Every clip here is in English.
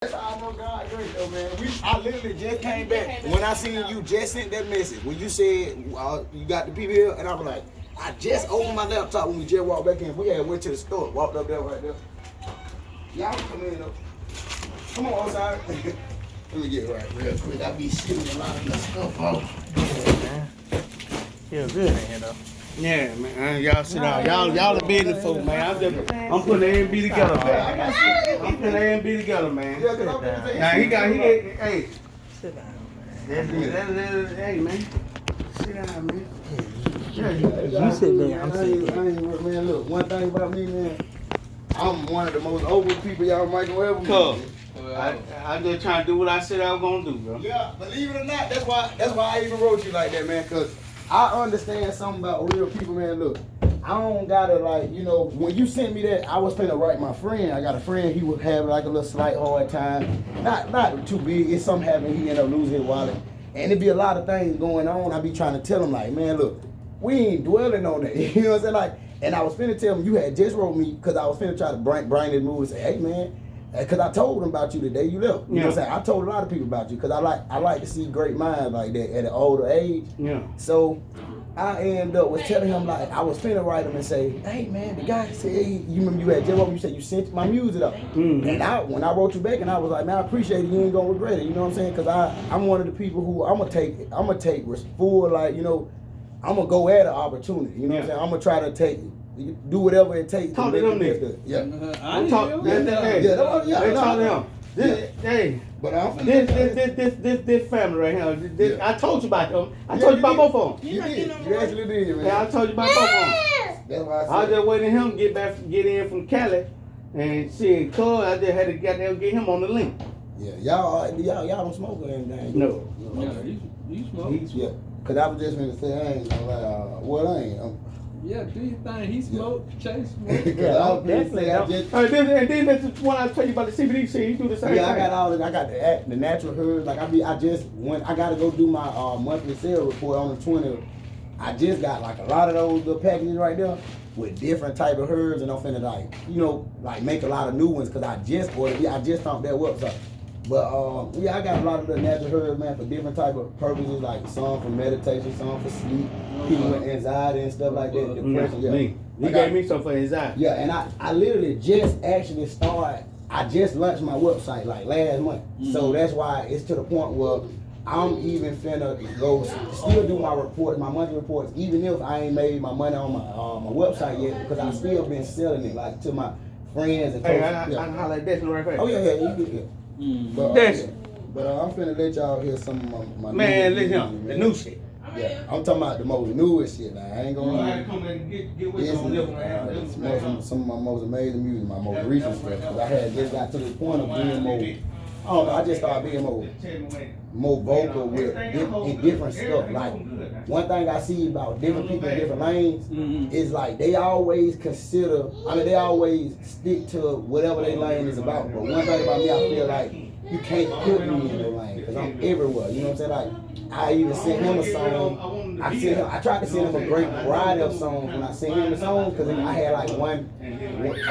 That's how I know God great though, man. I literally just came back when I seen you just sent that message. When you said you got the people here, and I was like, I just opened my laptop when we just walked back in. We had went to the store, walked up there right there. Y'all come in though. Come on, outside. Let me get it right real quick. I be shooting a lot of this stuff off. Yeah, man. Feel good in here though. Yeah, man. Y'all sit down. Y'all the business folk, man. I'm putting A and B together, man. I'm putting A and B together, man. Yeah, 'cause I'm gonna say, Now hey. Sit down, man. Hey, man. Sit down, man. You sit there. I'm sitting there. Man, look, one thing about me, man, I'm one of the most over people y'all might ever meet. Cuz. I just trying to do what I said I was gonna do, bro. Yeah, believe it or not, that's why I even wrote you like that, man, cause I understand something about real people, man. Look, I don't gotta like, you know, when you sent me that, I was finna write my friend. I got a friend, he was having like a little slight hard time. Not too big, it's something happened, he ended up losing his wallet. And it be a lot of things going on. I be trying to tell him like, man, look, we ain't dwelling on that. You know what I'm saying? Like, and I was finna tell him you had just wrote me, cause I was finna try to bring this move and say, hey man, cause I told him about you the day you left. You know what I'm saying? I told a lot of people about you, cause I like to see great minds like that at an older age. Yeah. So I end up with telling him like I was finna write him and say, hey man, the guy said, hey, you remember you had just wrote me, you said you sent my music up. Mm-hmm. And when I wrote you back and I was like, man, I appreciate it, you ain't gonna regret it. You know what I'm saying? Cause I'm one of the people who I'm gonna take full, like, you know, I'm gonna go at an opportunity. You know what I'm saying? I'm gonna try to do whatever it takes. Talk to them niggas. Yeah. I'm talking. Talk to them. Hey. But I'm This family right here. I told you about them. I told you about both of them. You did. You actually did, man. Yeah, I told you about both of them. That's why I was just waiting him to get in from Cali, and shit, cuz I just had to get him on the link. Yeah, y'all don't smoke or anything. No. You smoke. Yeah, cause I was just gonna say I ain't gonna lie. Well, I ain't. Yeah, do your thing. He smoked. Chase smoked. Yeah, I was gonna say I just. And then that's one I tell you about the CBD shit. He do the same thing. I got all. I got the natural herbs. Like I just went. I gotta go do my monthly sale report on the 20th. I just got like a lot of those little packages right there with different type of herbs, and I'm finna like make a lot of new ones because I just ordered. I just found that website. But I got a lot of the natural herbs, man, for different type of purposes, like some for meditation, some for sleep, people with anxiety and stuff like that, depression. Yeah. He gave me some for anxiety. Yeah, and I literally just actually started. I just launched my website like last month, so that's why it's to the point where I'm even finna go still do my reports, my monthly reports, even if I ain't made my money on my website yet, because I still been selling it like to my friends and. Hey, I highlight that in the right face. Oh yeah, you do. But I'm finna let y'all hear some of my man, listen, the new shit. Yeah, I'm talking about the most newest shit. Now, I ain't gonna lie. Come and get with Some of my most amazing music, my most recent stuff. Cause I had just got to the point of being more. I don't know. I just started being more vocal with different stuff. Like one thing I see about different people in different lanes is like they always consider. I mean, they always stick to whatever their lane is about. But one thing about me, I feel like you can't put me in the lane because I'm everywhere. You know what I'm saying? Like I even sent him a song. I tried to send him a great variety of songs when I sent him the songs because I had like one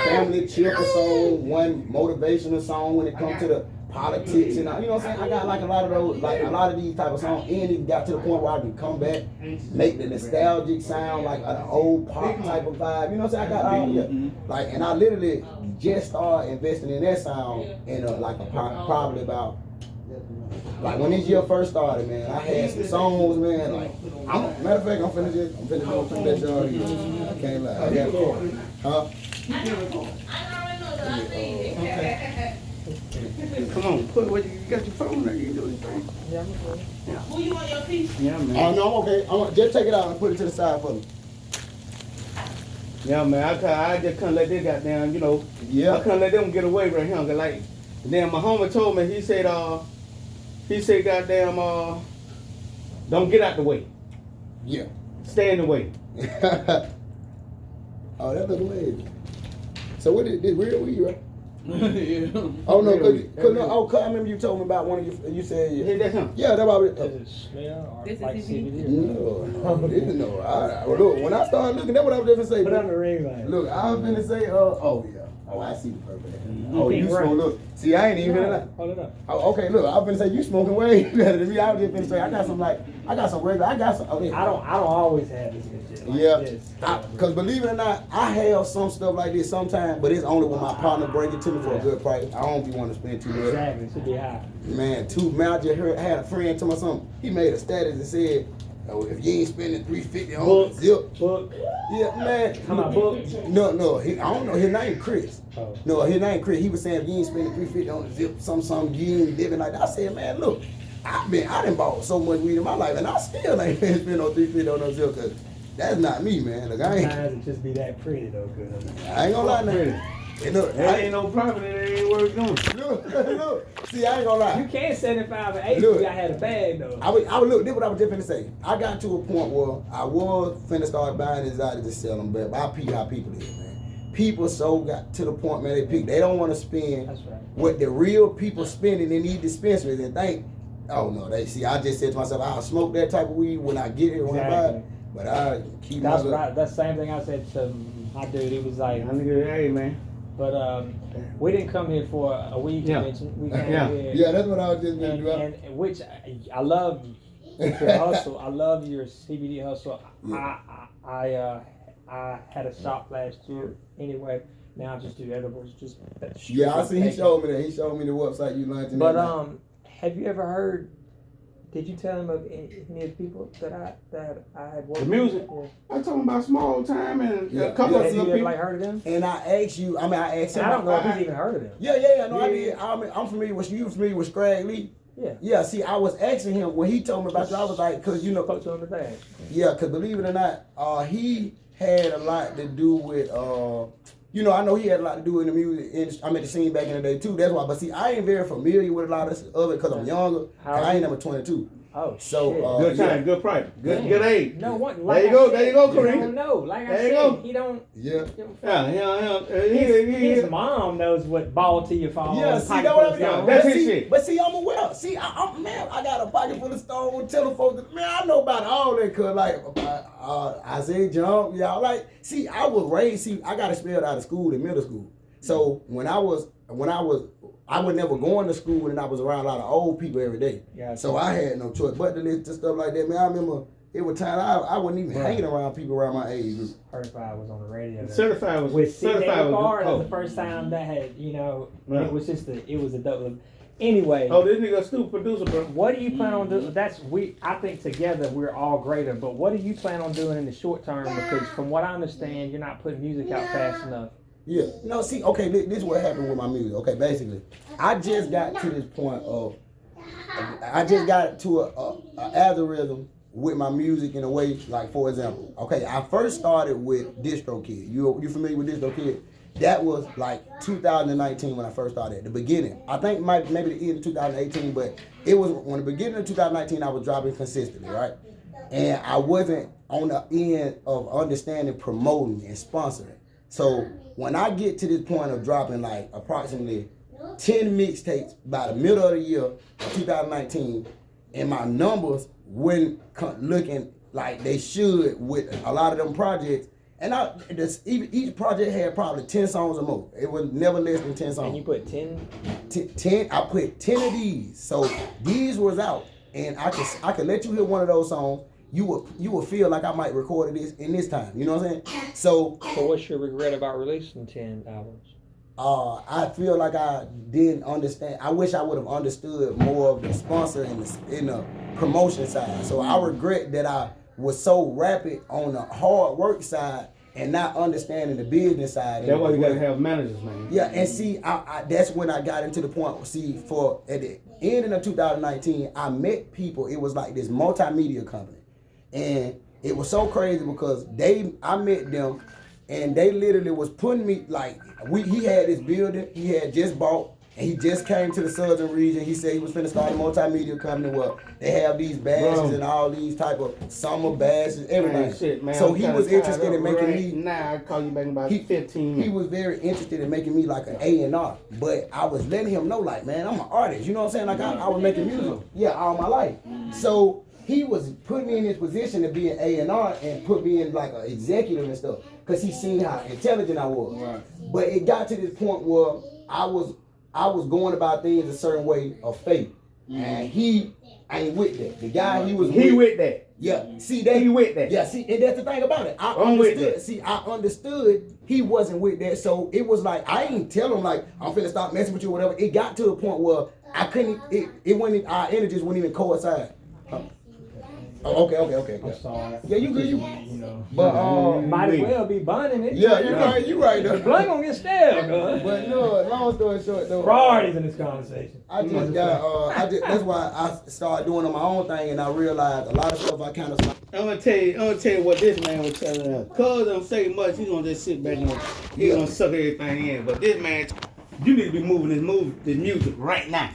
family cheerful song, one motivational song when it comes to the politics and you know what I'm saying? I got like a lot of those, like a lot of these type of songs, and it got to the point where I can come back, make the nostalgic sound like an old pop type of vibe. You know what I'm saying? I got all like, and I literally just started investing in that sound in probably about like when this year first started, man. I had some songs, man. Like, matter of fact, I'm finna let y'all hear. I can't lie. I got Come on, put what you got your phone there. You doing thing. Yeah, I'm good. Who you want your piece? Yeah, man. Oh no, I'm okay. Just take it out and put it to the side for me. Yeah, man. I just couldn't let this goddamn, you know. Yeah. I couldn't let them get away right here. Cause like, then my homie told me, he said, goddamn, don't get out the way. Yeah. Stay in the way. Oh, that look amazing. So what did real weed, right? Yeah. Oh no, cause I remember you told me about one of you said Hey, that's him. yeah, that about it. Does it smell or This is like CBD. CBD? No. Look, when I started looking, that's what I was just gonna say. Put on the ring light. Look, I was gonna say, oh yeah. Oh, I see the purple. Mhm. Oh, you Pink smoke. ring. Look, see, I ain't even gonna lie. Hold it up. Oh, okay, look, I'm finna say you smoking way better than me. I was just finna say I got some regular. I got some. Oh, yeah. I don't always have this good shit. Like Yeah, this. cause believe it or not, I have some stuff like this sometimes, but it's only when my partner bring it to me for a good price. I don't be want to spend too much. Exactly. It should be high. Man, I just had a friend tell me something. He made a status and said, "Oh, if you ain't spending $350 on Book. zip, Book. yeah, man." How about book? No, I don't know. His name Chris. Oh. No, his name Chris. He was saying if you ain't spending $350 on the zip, some you ain't living like that. I said, man, look, I done bought so much weed in my life, and I still ain't spending no $350 on no zip, cause that's not me, man. Look, Sometimes it just be that pretty though, cause I ain't gonna lie, man. Hey, look, That ain't no profit, it ain't worth doing. look. See, I ain't gonna lie. you can't 75 and 80. Look. I had a bag though. I would look. This what I was just finna say. I got to a point where I was finna start buying exotic to sell them, but I peep how people is, man. People so got to the point, man. They don't want to spend That's right. what the real people spending in these dispensaries and think. Oh no, they see. I just said to myself, I'll smoke that type of weed when I get it, when I buy Exactly. it. But I keep That's my. right. That's the same thing I said to my dude. He was like, I nigga, hey man. but we didn't come here for a weed Yeah. convention. We came Yeah. here. Yeah, that's what I was just gonna do. And which I love your hustle. I love your CBD hustle. I had a shop last year anyway. Now I just do edibles. Just Yeah, I see. He showed me that. He showed me the website you launched. But have you ever heard? Did you tell him of any of the people that I had worked The music? with? I'm talking about small time and Yeah. a couple Yeah, of Have you other ever people. like heard of them? And I asked you. I asked him. I don't know if he's even heard of them. Yeah. No, I Yeah. did. I'm familiar with you. Familiar with Scrag Lee? Yeah. Yeah. See, I was asking him when he told me about you. I was like, cause you know, Spoke to him today. yeah, cause believe it or not, he had a lot to do with you know, I know he had a lot to do in the music industry. I'm at the scene back in the day too. That's why. But see, I ain't very familiar with a lot of it because I'm younger. How I old ain't you? number 22. Oh, So, shit. Good time, good price, good age. No one. There Like you I go, said, there you go, He Kareem. don't know. Like I There you said, go. he don't. Yeah. His His mom knows what ball to your phone. Yeah, see, pocket that full what of I'm stones. That's but his see, shit. But see, I'm aware. See, man, I got a pocket full of stone, telephone. Man, I know about all that, cause like Isaiah Jump, y'all. Like, see, I was raised. See, I got expelled out of school in middle school. So I was never going to school, and I was around a lot of old people every day. Yeah, So I had no choice but to listen to stuff like that. Man, I remember it was time I wasn't even hanging around people around my age group. Certified was on the radio. Certified was With CJ certified Bar, that was was the first time that had, you know, Yeah. it was a double. Anyway, oh, this nigga a stupid producer, bro. what do you plan on doing? I think together we're all greater, but what do you plan on doing in the short term? Because from what I understand, you're not putting music out fast enough. Yeah. No, see, okay, this is what happened with my music. Okay, basically, I just got to this point of, I just got to a algorithm with my music in a way, like, for example, okay, I first started with DistroKid. You familiar with DistroKid? That was like 2019 when I first started, at the beginning. I think maybe the end of 2018, but it was when the beginning of 2019 I was dropping consistently, right? And I wasn't on the end of understanding promoting and sponsoring. So when I get to this point of dropping like approximately 10 mixtapes by the middle of the year of 2019, and my numbers weren't looking like they should with a lot of them projects, and each project had probably 10 songs or more. It was never less than 10 songs. And you put 10. 10. I put 10 of these. So these was out, and I could let you hear one of those songs. You will feel like I might record this in this time. You know what I'm saying? So what's your regret about releasing 10 albums? I feel like I didn't understand. I wish I would have understood more of the sponsor and the promotion side. So I regret that I was so rapid on the hard work side and not understanding the business side. That's why you gotta have managers, man. Yeah, and see, I that's when I got into the point. See, at the ending of 2019, I met people. It was like this multimedia company, and it was so crazy because I met them, and they literally was putting me like he had this building he had just bought. And he just came to the southern region. He said he was finna start a multimedia company where they have these badges and all these type of summer badges, everything. Man, shit, man, so I'm he kinda was tired interested of in making right me. Now I call you back in about 15 minutes. He was very interested in making me like an A&R, but I was letting him know, like, man, I'm an artist. You know what I'm saying? Like I was making music, all my life. So he was putting me in this position to be an A&R and put me in like an executive and stuff. because he seen how intelligent I was. Right. But it got to this point where I was going about things a certain way of faith, and he ain't with that. The guy he was He with that. yeah. See that He with that. Yeah. See, and that's the thing about it. I'm with understood. that. See, I understood he wasn't with that, so it was like I ain't tell him like I'm finna stop messing with you or whatever. It got to a point where I couldn't. It wouldn't. Our energies wouldn't even coincide. Huh? Oh, okay. I'm sorry. Yeah, you good. You. know. But Might as well be burning it. yeah, you right The though. blood gonna get stale, cuz. But no, long story short though. Priorities in this conversation. I just got that's why I started doing on my own thing, and I realized a lot of stuff I kind of. I'm gonna tell you what this man was telling us. Cuz don't say much, he's gonna just sit back and he's gonna suck everything in. But this man, you need to be moving this music right now.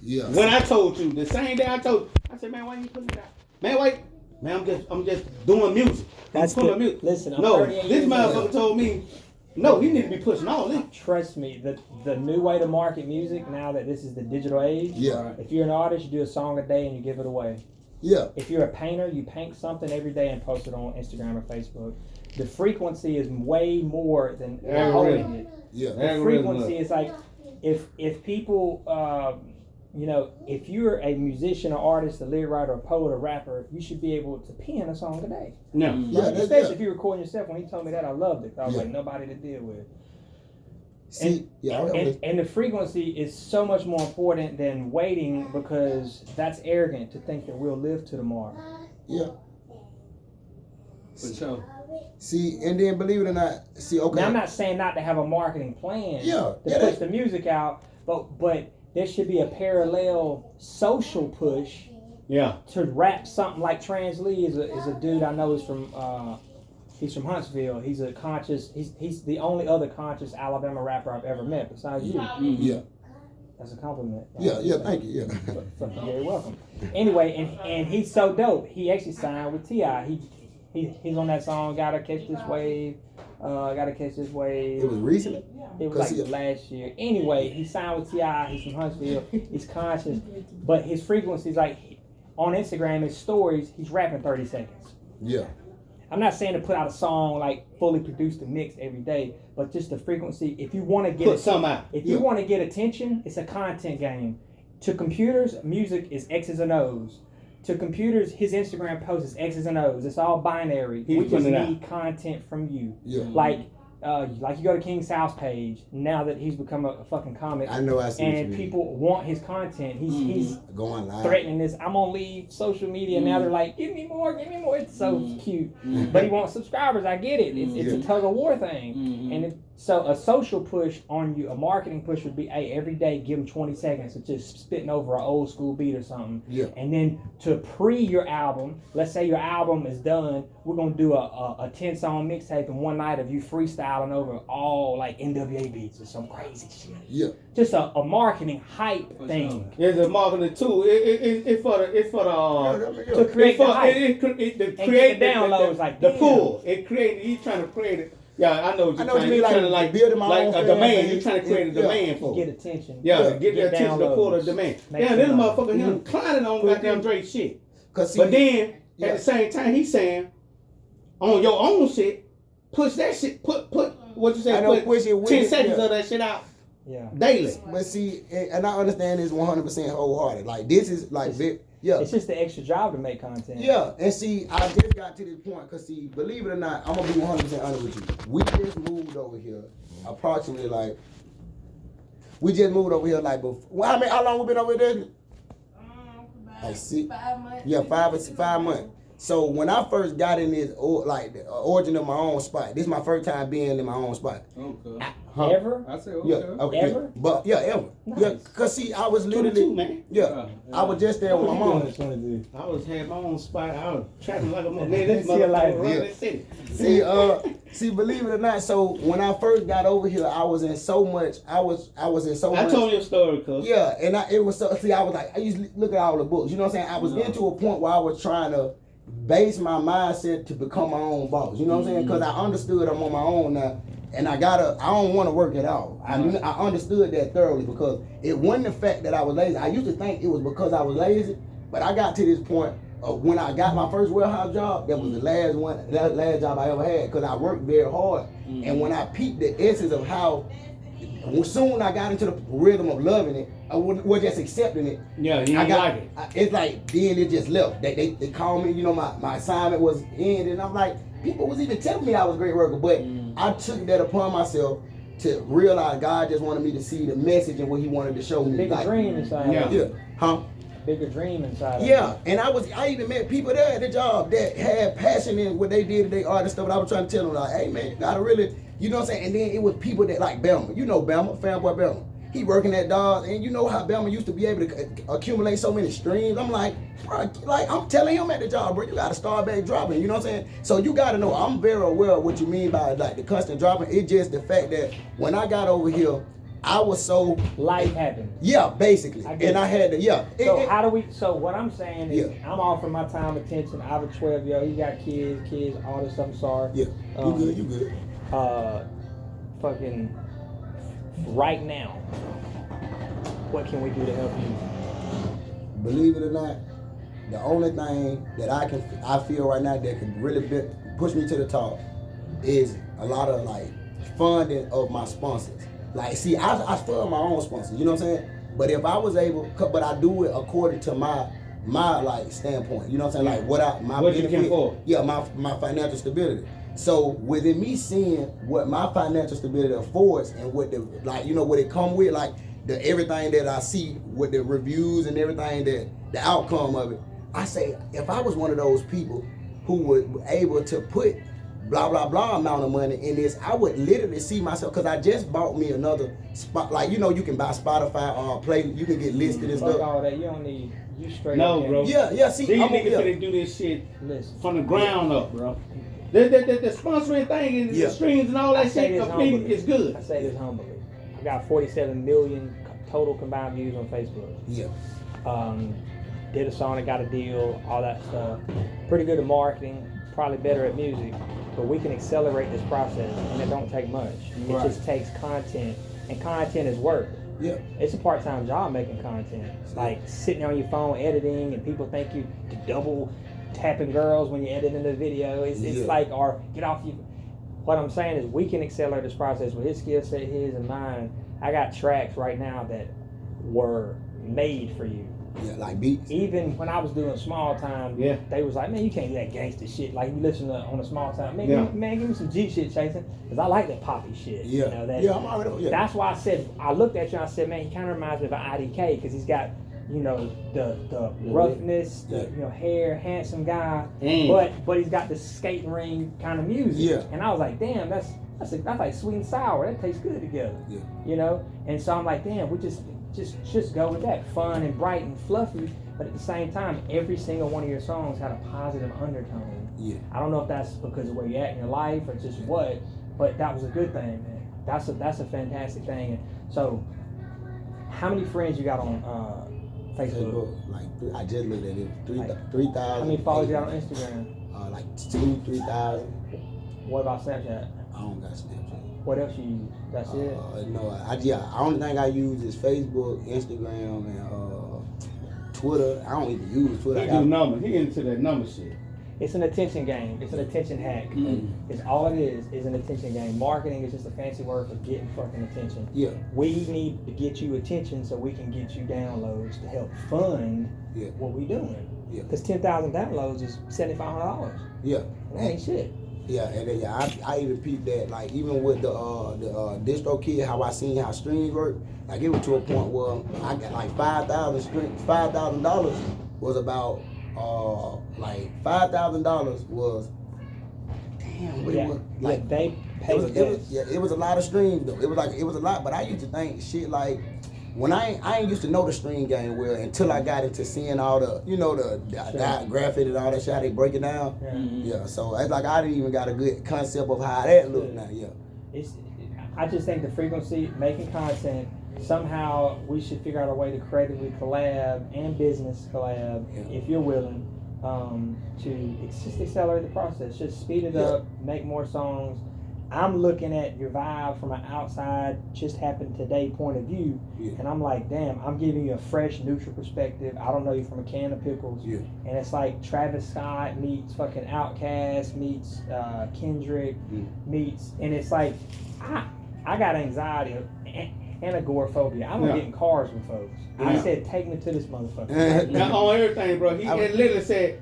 Yeah. When I told you, the same day I told you, I said, man, why you putting it out? Man, wait. Man, I'm just doing music. That's pulling the- music. listen, I'm no, 38 this years motherfucker old. told me, no, you need to be pushing all this. Trust me, the new way to market music now that this is the digital age. Yeah. If you're an artist, you do a song a day and you give it away. Yeah. If you're a painter, you paint something every day and post it on Instagram or Facebook. The frequency is way more than holding it. Yeah. The frequency is like if people you know, if you're a musician or artist, a lyric writer, a poet, or rapper, you should be able to pen a song a day. No. Yeah, that's Especially if you're recording yourself. When he told me that, I loved it. I was Yeah. like, nobody to deal with. See, And the frequency is so much more important than waiting, because that's arrogant to think that we'll live to tomorrow. yeah. For sure. See, and then believe it or not, see, okay. Now, I'm not saying not to have a marketing plan Yeah, to yeah, push the music out, but there should be a parallel social push Yeah. to rap something like Trans Lee is a dude I know is from he's from Huntsville. He's he's the only other conscious Alabama rapper I've ever met besides you. Yeah. That's a compliment. Yeah, thank you. Yeah. You're very welcome. Anyway, and he's so dope. He actually signed with T.I. He's on that song Gotta Catch This Wave. Gotta Catch This Wave. It was recently. It was like last year. Anyway, he signed with T.I. He's from Huntsville. He's conscious, but his frequency is like on Instagram, his stories, he's rapping 30 seconds. Yeah. I'm not saying to put out a song like fully produced and mixed every day, but just the frequency. If you want to get Put some out. if you want to get attention, it's a content game. To computers, music is X's and O's. To computers, his Instagram post is X's and O's. It's all binary. He's We just putting it need content from you. Yeah. Like you go to King Sal's page now that he's become a fucking comic. I know I see what you And mean. people want his content. He's Going live. threatening this. I'm gonna leave social media. Now they're like, give me more. It's so cute. But he wants subscribers. I get it. It's a tug of war thing. And so a social push on you, a marketing push would be, hey, every day give them 20 seconds of just spitting over an old school beat or something. Yeah. And then to pre your album, let's say your album is done, we're gonna do a 10-song mixtape in one night of you freestyling over all like NWA beats or some crazy shit. Yeah. Just a marketing hype thing. It's a marketing tool. It's for the To create the hype. it get create the downloads, like, the damn. pool. It created. He's trying to create it. Yeah, I know what I you're know what trying. you mean, You're trying to like, like building my like own a fan demand. base. You're trying to create a Yeah. demand for Get it. attention. Yeah, Yeah. get the Get attention to pull the downloads. demand. Make Yeah, this some money. motherfucker him climbing on goddamn Drake shit. Cause see, But then yeah. at the same time, he's saying on your own shit, push that shit. Put what you say. I know, Put push it with 10 it, seconds yeah. of that shit out Yeah. daily. But see, and I understand this 100% wholehearted. Like this is like, yeah. It's just the extra job to make content. Yeah, and see, I just got to this point because see, believe it or not, I'm gonna be 100% honest with you. We just moved over here, approximately like. We just moved over here like before. Well, how long we been over there? Like 6. 5 months. Yeah, 5 months. So when I first got in this, like the origin of my own spot, this is my first time being in my own spot. Okay. Huh? Ever? I say okay. Yeah, okay. Ever? But yeah, ever. Nice. Yeah, cause see, I was 22, literally, man. yeah, I was just there with my mom. I was had my own spot. I was trapping like a man. This See your life, motherfucker run yeah. this city. See, believe it or not, so when I first got over here, I was in so much. I was in so I much. told you a story, cuz. Yeah, and it was so. See, I was like, I used to look at all the books. You know what I'm saying? I was into a point where I was trying to base my mindset to become my own boss. You know what I'm saying? Because I understood I'm on my own now, and I don't want to work at all. I understood that thoroughly because it wasn't the fact that I was lazy. I used to think it was because I was lazy, but I got to this point when I got my first warehouse job, that was the last job I ever had, because I worked very hard. And when I peeped the essence of how, soon I got into the rhythm of loving it, I was just accepting it. Yeah, you didn't like it. It's like, then it just left. They called me, you know, my assignment was ended, and I'm like, people was even telling me I was a great worker, but I took that upon myself to realize God just wanted me to see the message and what He wanted to show me. Bigger dream inside. Yeah. Huh? Bigger dream inside. Yeah, and I even met people there at the job that had passion in what they did, they art and stuff. And I was trying to tell them, like, hey man, you gotta really, you know what I'm saying? And then it was people that like Belma, you know Belma, Fanboy Belma. He working at Dawes, and you know how Belma used to be able to accumulate so many streams. I'm like, bro, like I'm telling him at the job, bro, you gotta start back dropping. You know what I'm saying? So you gotta know, I'm very aware of what you mean by like the constant dropping. It's just the fact that when I got over here, I was so life happened. Yeah, basically, and I had to. Yeah. So how do we? So what I'm saying is, I'm offering my time, attention. I have a 12-year-old. He got kids, all this stuff. I'm sorry. Yeah. You good. Fucking right now. What can we do to help you? Believe it or not, the only thing that I feel right now that can really push me to the top is a lot of like funding of my sponsors. Like, see, I fund my own sponsors, you know what I'm saying? But if I was able, but I do it according to my like standpoint, you know what I'm saying? Like what you can afford. Yeah, my financial stability. So within me seeing what my financial stability affords and what the like, you know, what it come with, like the everything that I see with the reviews and everything that the outcome of it, I say if I was one of those people who were able to put blah blah blah amount of money in this, I would literally see myself, because I just bought me another spot. Like, you know, you can buy Spotify or play, you can get listed and stuff. All that, you don't need, you straight no, up. Bro. Yeah. See, these niggas finna do this shit from the ground up, bro. The sponsoring thing and the streams and all that shit is good. I say this humbly. I got 47 million total combined views on Facebook. Yeah. Did a song that got a deal, all that stuff. Pretty good at marketing, probably better at music, but we can accelerate this process, and it don't take much. Right. It just takes content, and content is work. Yeah. It's a part-time job making content. Like sitting on your phone editing, and people think you double tapping girls when you're editing the video. It's like, or get off you. What I'm saying is we can accelerate this process with his skill set, his and mine. I got tracks right now that were made for you. Yeah, like beats. Even when I was doing small time, they was like, man, you can't do that gangster shit. Like, you listen to on a small time, man, give me some G shit, Chasing, because I like that poppy shit. Yeah, you know, that, I'm already. Yeah. That's why I said, I looked at you and I said, man, he kind of reminds me of an IDK, because he's got, you know, the roughness, the you know, hair, handsome guy, but he's got the skating ring kind of music. Yeah. And I was like, damn, that's like sweet and sour. That tastes good together. Yeah. You know, and so I'm like, damn, we just go with that, fun and bright and fluffy, but at the same time, every single one of your songs had a positive undertone. Yeah. I don't know if that's because of where you're at in your life or just what, but that was a good thing, man. That's a fantastic thing. And so, how many friends you got on Facebook? Like I just looked at it, 3,000. How many followers you got on Instagram? Like 2,000-3,000. What about Snapchat? I don't got Snapchat. What else you use? That's it? No, only thing I use is Facebook, Instagram, and Twitter. I don't even use Twitter. He do numbers. He into that number shit. It's an attention game. It's an attention hack. It's all it is an attention game. Marketing is just a fancy word for getting fucking attention. Yeah. We need to get you attention so we can get you downloads to help fund what we doing. Yeah. Because 10,000 downloads is $7,500. Yeah. That ain't shit. Yeah, and then, I even peeped that, like, even with the DistroKid, how I seen how streams work, like, it was to a point where I got like $5,000 was about like $5,000 was what it was like they paid it was a lot of streams though. It was a lot, but I used to think shit like when I ain't used to know the stream game well until I got into seeing all the, you know, the graphic and all that shit, how they break it down. Yeah, so it's like I didn't even got a good concept of how that looked now. I just think the frequency, making content, somehow we should figure out a way to creatively collab and business collab, if you're willing, to just accelerate the process. Just speed it up, make more songs. I'm looking at your vibe from an outside, just happened today point of view, and I'm like, damn, I'm giving you a fresh, neutral perspective. I don't know you from a can of pickles, and it's like Travis Scott meets fucking Outkast meets Kendrick meets, and it's like, I got anxiety and agoraphobia. I don't get in cars with folks. I said, take me to this motherfucker. Now on everything, bro. He literally said,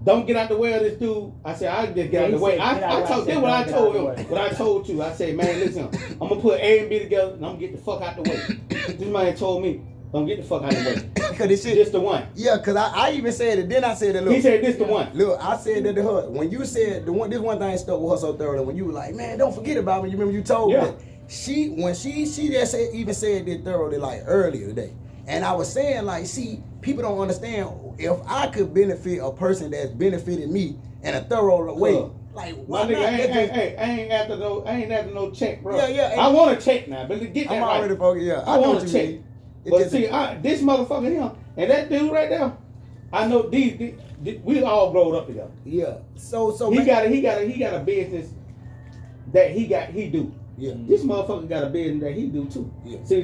don't get out the way of this dude. I said, I'll just get out the way. I told him what I told him. What I told you. I said, man, listen, I'm gonna put A and B together and I'm gonna get the fuck out the way. This man told me, don't get the fuck out the way. Cause this shit, this the one. Yeah, cause I even said it. Then I said it. Look, he said this the one. Look, I said that to her. When you said the one, this one thing stuck with her so thoroughly. When you were like, man, don't forget about me. You remember you told me that. She just even said it thoroughly like earlier today. And I was saying like, see, people don't understand if I could benefit a person that's benefited me in a thorough way. Like, why not? I ain't after no check, bro. Yeah. I want a check now, but get that I'm right. already focused. Yeah, I want a check. But see, this motherfucker here and that dude right there, I know these we all growed up together. Yeah. So he got a business that he do. Yeah. This motherfucker got a business that he do too. Yeah. See,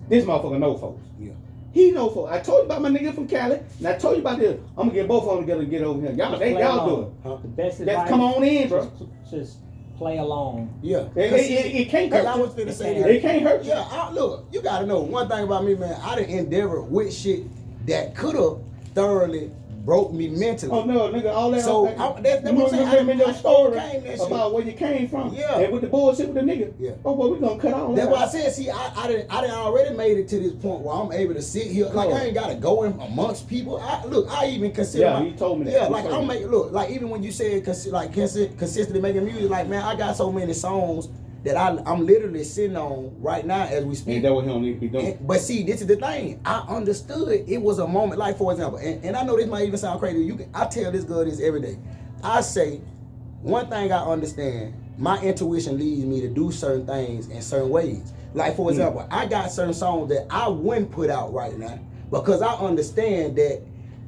this motherfucker know folks. Yeah. He know folks. I told you about my nigga from Cali, and I told you about this. I'm gonna get both of them together and get over here. Y'all do it. Huh? The best Let's advice, come on in, bro. Just play along. Yeah. It can't hurt. I was finna say it can't hurt you. Yeah. Look, you gotta know one thing about me, man. I done endeavored with shit that could have thoroughly broke me mentally. Oh no, nigga, all that. So that's what I'm saying. Your story that about where you came from. Yeah. And with the bullshit with the nigga. Yeah. Oh boy, we gonna cut all that. That's why I said, see, I done already made it to this point where I'm able to sit here. Like I ain't gotta go in amongst people. I even consider. Yeah, you told me that. Yeah, like I'm making like even when you said consistently making music, like man, I got so many songs that I'm literally sitting on right now as we speak. Ain't that what he don't need to be doing? But see, this is the thing. I understood it was a moment, like for example, and I know this might even sound crazy. I tell this girl this every day. I say, one thing I understand, my intuition leads me to do certain things in certain ways. Like for example, I got certain songs that I wouldn't put out right now because I understand that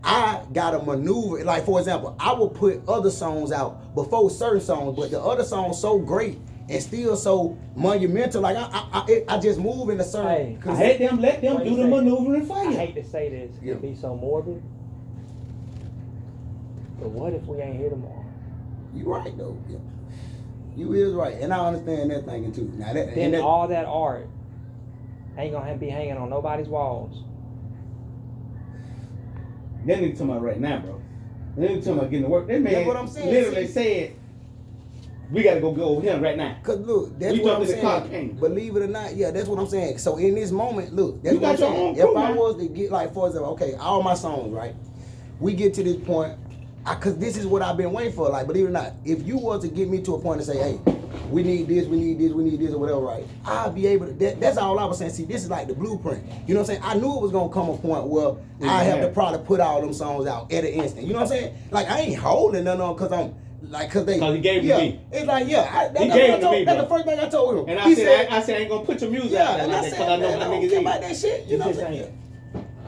I gotta maneuver. Like for example, I will put other songs out before certain songs, but the other songs so great and still so monumental. Like I just move in a certain. Let them do the maneuvering for you. I hate to say this, it'd be so morbid. But what if we ain't here tomorrow? You right though. Yeah. You is right, and I understand that thinking too. Now then all that art ain't gonna be hanging on nobody's walls. That nigga talking about right now, bro. That nigga talking about getting to work. That man what I'm saying. literally said, we gotta go over here right now. Cause look, that's what I'm saying. Believe it or not, yeah, that's what I'm saying. So in this moment, look, that's what I'm saying. If I was to get like, for example, okay, all my songs, right? We get to this point, cause this is what I've been waiting for. Like, believe it or not, if you was to get me to a point to say, hey, we need this, or whatever, right? I'll be able to. That's all I was saying. See, this is like the blueprint. You know what I'm saying? I knew it was gonna come a point where I have to probably put all them songs out at an instant. You know what I'm saying? Like I ain't holding none on cause I'm. Like, cause he gave it to me. It's like, he gave it to me. That's the first thing I told him. And I said, I ain't gonna put your music out there like that, cause I know what niggas is. About that shit, you know what I'm saying?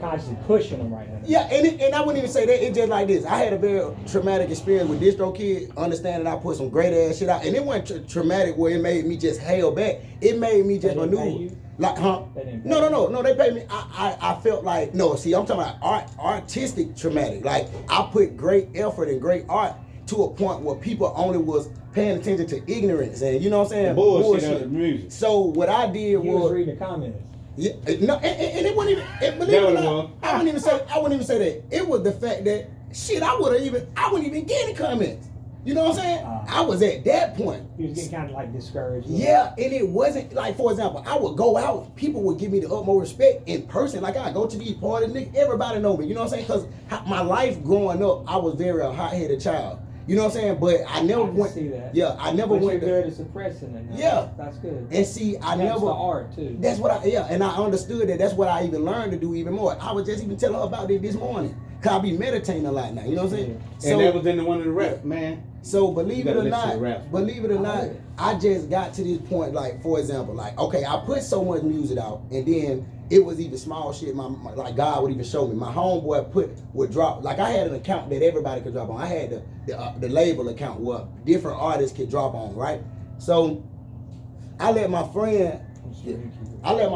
Consciously pushing them right now. Yeah, and I wouldn't even say that. It's just like this. I had a very traumatic experience with DistroKid. Understanding I put some great ass shit out, and it wasn't traumatic where it made me just hell back. It made me just maneuver. Like, huh? No. They paid me. I felt like no. See, I'm talking about artistic traumatic. Like I put great effort and great art to a point where people only was paying attention to ignorance and you know what I'm saying? Bullshit. Of the music. So what I did was reading the comments. Yeah, no, and it wasn't even. Believe it or not, I wouldn't even say that. It was the fact that shit. I wouldn't even get any comments. You know what I'm saying? I was at that point. You was getting kind of like discouraged. Yeah, and it wasn't like, for example, I would go out, people would give me the utmost respect in person. Like I go to these parties, nigga, everybody know me. You know what I'm saying? Because my life growing up, I was very a hot-headed child. You know what I'm saying? But I never went. See that. Yeah, I never went. You're good at suppressing it. Now. Yeah, that's good. And see, I that's never. The art too. That's what and I understood that. That's what I even learned to do even more. I was just even telling her about it this morning. Cause I be meditating a lot now. You know what I'm saying? And so, that was in one of the raps, man. So believe it or not, I just got to this point. Like for example, like okay, I put so much music out, and then it was even small shit. My like God would even show me. My homeboy would drop. Like I had an account that everybody could drop on. I had the label account where different artists could drop on, right? So I let my friend. I let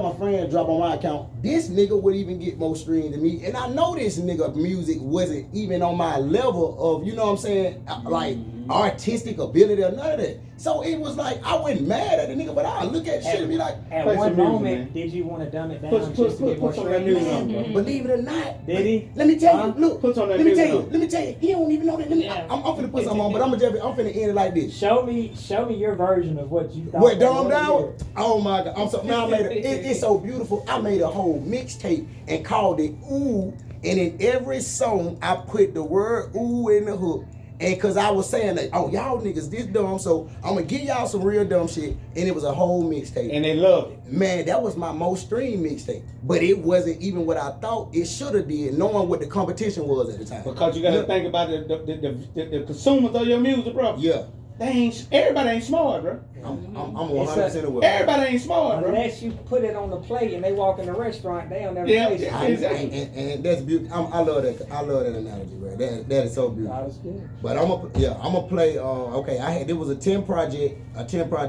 my friend drop on my account. This nigga would even get more streams than me, and I know this nigga music wasn't even on my level of, you know what I'm saying, like artistic ability or none of that. So it was like I wasn't mad at the nigga, but I look at shit and be like, at play what some music, moment man. did you want to dumb it down Put just to get more some of that streams? music on, bro. believe it or not. Did he? Let me tell you, look. Put on that let me music tell you. on. Let me tell you. He don't even know that. Yeah. I'm finna put something on, but I'm finna end it like this. Show me your version of what you thought. What they dumb wanted down? to Oh my God! I'm so now I made it's so beautiful. I made a whole mixtape and called it Ooh, and in every song I put the word Ooh in the hook. And cause I was saying that, oh y'all niggas this dumb, so I'm gonna give y'all some real dumb shit. And it was a whole mixtape. And they loved it. Man, that was my most streamed mixtape. But it wasn't even what I thought it should have been, knowing what the competition was at the time. Because you gotta think about the consumers of your music, bro. Yeah. Everybody ain't smart, bro. I'm 100% aware. Everybody ain't smart, bro. Unless you put it on the plate and they walk in the restaurant, they don't never Yeah, taste yeah. it. And that's beautiful. I love that. I love that analogy, bro. That is so beautiful. That was good. But I'm gonna play. Okay, there was a 10 project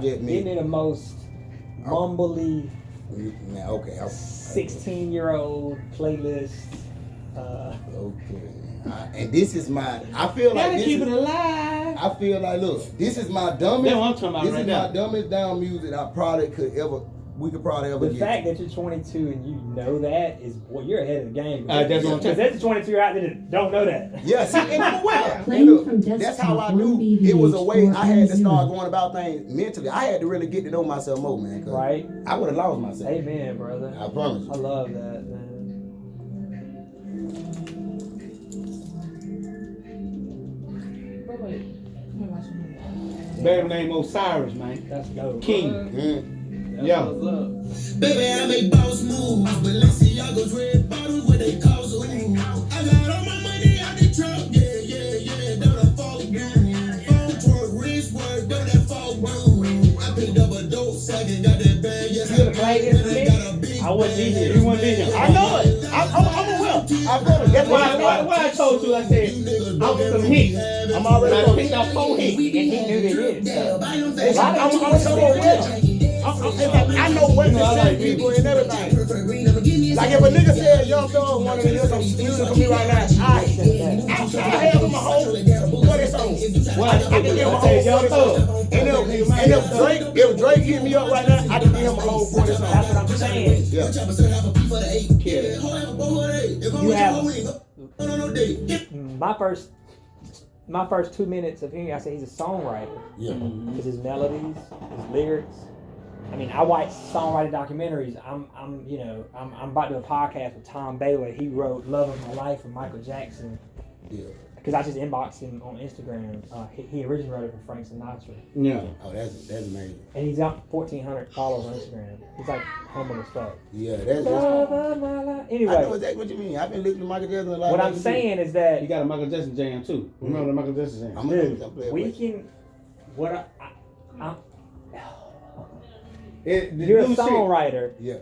Give me the most mumbly Man, okay. 16-year-old playlist. Okay. And this is my. I feel like Gotta this keep is, it alive. I feel like, look, this is my dumbest. That's what I'm talking about This right is now. my dumbest down music we could probably ever The get. fact that you're 22 and you know that is, boy, you're ahead of the game. That's what I'm Because saying. there's a 22 out there that don't know that. Yeah, see, and I'm aware. Playing And from look, that's how I desktop knew on BBH it was a way I had to 4M0. start going about things mentally. I had to really get to know myself more, man. 'Cause Right? I would have lost myself. Amen, brother. I promise you. I love that, man. Baby name Osiris, man. That's dope. King. Mm. Yeah. What's up? Baby, I make boss moves. Balenciaga's red bottles where they cost. Ooh. I got all my money out the trunk. Yeah. Don't a folk do. Phone twerk, wrist work, don't that folk do. I picked up a dope second, got that bag. Yes, You would've played this for me? I wouldn't be here. You wouldn't be here. I know it. I'm aware. I know it. That's What why what I told you, I said, I'm with some hits. I'm already I told picked you. out 4 hits. And he knew they did, so. I'm so aware. I know what to send people and everything. Like if a nigga said Young Thug wanted to hear some music from me right now, I have him a whole 40 songs. What? I can give him a I said, whole Young 40 songs. Thug. And if Drake hit me up right now, I can give him a whole 40 songs. That's what I'm saying. Yeah. You have my first 2 minutes of hearing, I say he's a songwriter. Yeah. Because his melodies, his lyrics. I mean, I watch songwriting documentaries. I'm about to do a podcast with Tom Baylor. He wrote "Love of My Life" for Michael Jackson. Yeah. Because I just inboxed him on Instagram. He originally wrote it for Frank Sinatra. Yeah. Oh, that's amazing. And he's got 1,400 followers on Instagram. He's like humble as fuck. Yeah, that's Love of my life. I know Anyway, exactly what you mean. I've been listening to Michael Jackson a lot. what I'm saying is that You got a Michael Jackson jam too. Remember the Michael Jackson jam? I'm dude, gonna play it we with you. can. What I The you're a new shit. songwriter. Yeah,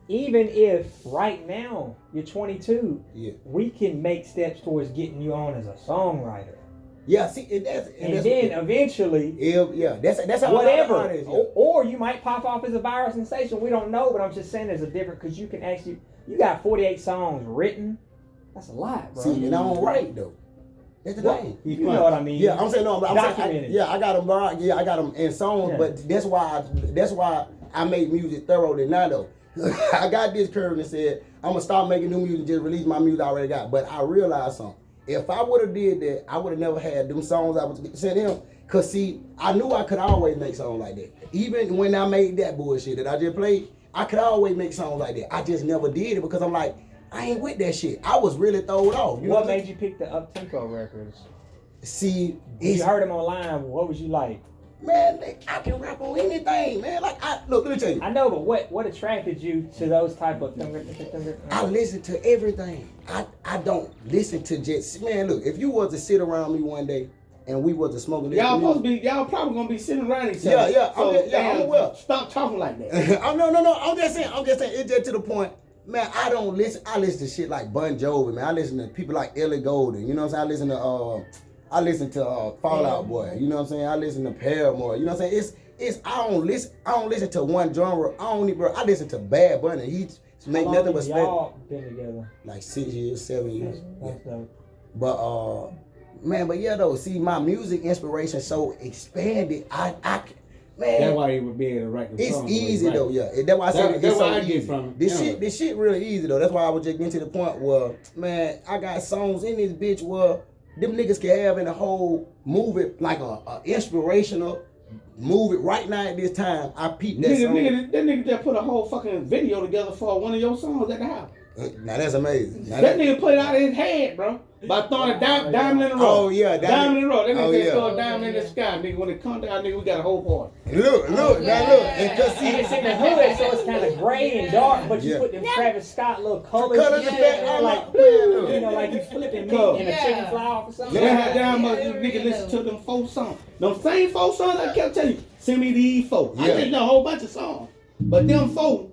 Even if right now you're 22, yeah. we can make steps towards getting you on as a songwriter, Yeah, see, and that's then eventually, that's how whatever, it is. Yeah. or you might pop off as a viral sensation. We don't know, but I'm just saying there's a difference because you can actually, you got 48 songs written. That's a lot, bro. See, and I don't write though. That's the Well, thing. you know what I mean? Yeah, I'm saying no. I'm saying, Documented. I got them. I got them in songs, Yeah. but that's why I make music thoroughly now though. I got this curve and said I'm gonna stop making new music, just release my music I already got. But I realized something. If I would have did that, I would have never had them songs I was sent him. Cause see, I knew I could always make songs like that. Even when I made that bullshit that I just played, I could always make songs like that. I just never did it because I'm like, I ain't with that shit. I was really thrown off. You know What what made you pick the up-tempo records? See, When you heard them online, what was you like? man, I can rap on anything, man. Like, look, let me tell you. I know, but what attracted you to those type of? I listen to everything. I don't listen to just, man, look, if you was to sit around me one day and we was the smoking. Y'all probably gonna be sitting around each other. Yeah. I'm aware. Stop talking like that. No. I'm just saying. It's just to the point. Man, I don't listen. I listen to shit like Bon Jovi, man. I listen to people like Ellie Goulding. You know what I'm saying? I listen to Fall Out Boy. You know what I'm saying? I listen to Paramore. You know what I'm saying? I don't listen to one genre. I listen to Bad Bunny. He's make nothing but y'all been together? like 6 years, 7 years. That's dope. But but yeah though, see my music inspiration so expanded. Man, That's why he would be able to write the song. it's easy though, yeah. That's why I said That's it's so where I easy. get from. This shit really easy though. That's why I was just getting to the point where, man, I got songs in this bitch where them niggas can have in the whole movie like a inspirational movie right now at this time. I peeped that song. That nigga just put a whole fucking video together for one of your songs at the house. Now that's amazing. That nigga put it out of his head, bro. By throwing a diamond in the road. Oh yeah, diamond in the road. That nigga yeah. throw a diamond in the sky, nigga. When it come down, nigga, we got a whole party. Look, and just see And it's in the hood, so it's kind of gray and dark, but you Yeah. put them Travis Scott little colors, Colors effect, like, man, you know, like you flipping meat in a chicken flour or something. Let how damn much you nigga listen to them 4 songs. Them same 4 songs I kept telling you. Send me these 4. I Yeah. just know a whole bunch of songs. But them 4,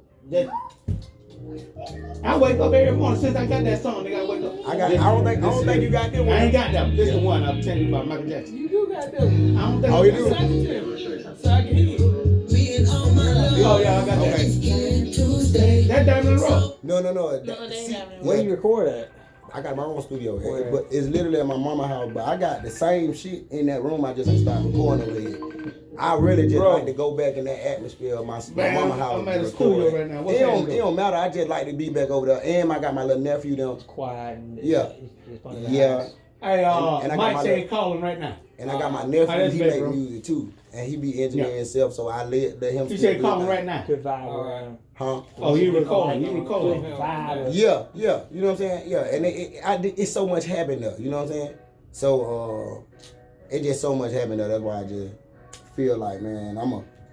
I wake up every morning since I got that song, nigga. I wake up. I don't think you got that one. I ain't got that. This is the one I'm telling you about Michael Jackson. You do got them. I don't think Oh, you I do? got that. So I can hear you. Me and all my love. Oh yeah, I got that. Tuesday. That diamond in the road. No. they See, haven't. Where you record at? I got my own studio, Where? but it's literally at my mama's house. But I got the same shit in that room. I just ain't start recording over here. I really just Bro. like to go back in that atmosphere of my Man, mama's house. I'm at and the record. studio right now. What's It happening? don't matter. I just like to be back over there. And I got my little nephew them. Quiet. And Yeah. it's under the Yeah. house. Hey, And I got Mike my said little- calling right now. And I got my nephew. that's He big, make bro. music too, and he be engineering Yeah. himself. So I let him. He still said do calling it. right now. Good vibe All right. around. Huh? Oh, you Good recording? You vibe, recording? Good vibe. Yeah. You know what I'm saying? Yeah, and it's so much happened there. You know what I'm saying? So it just so much happened there. That's why I just feel like, man,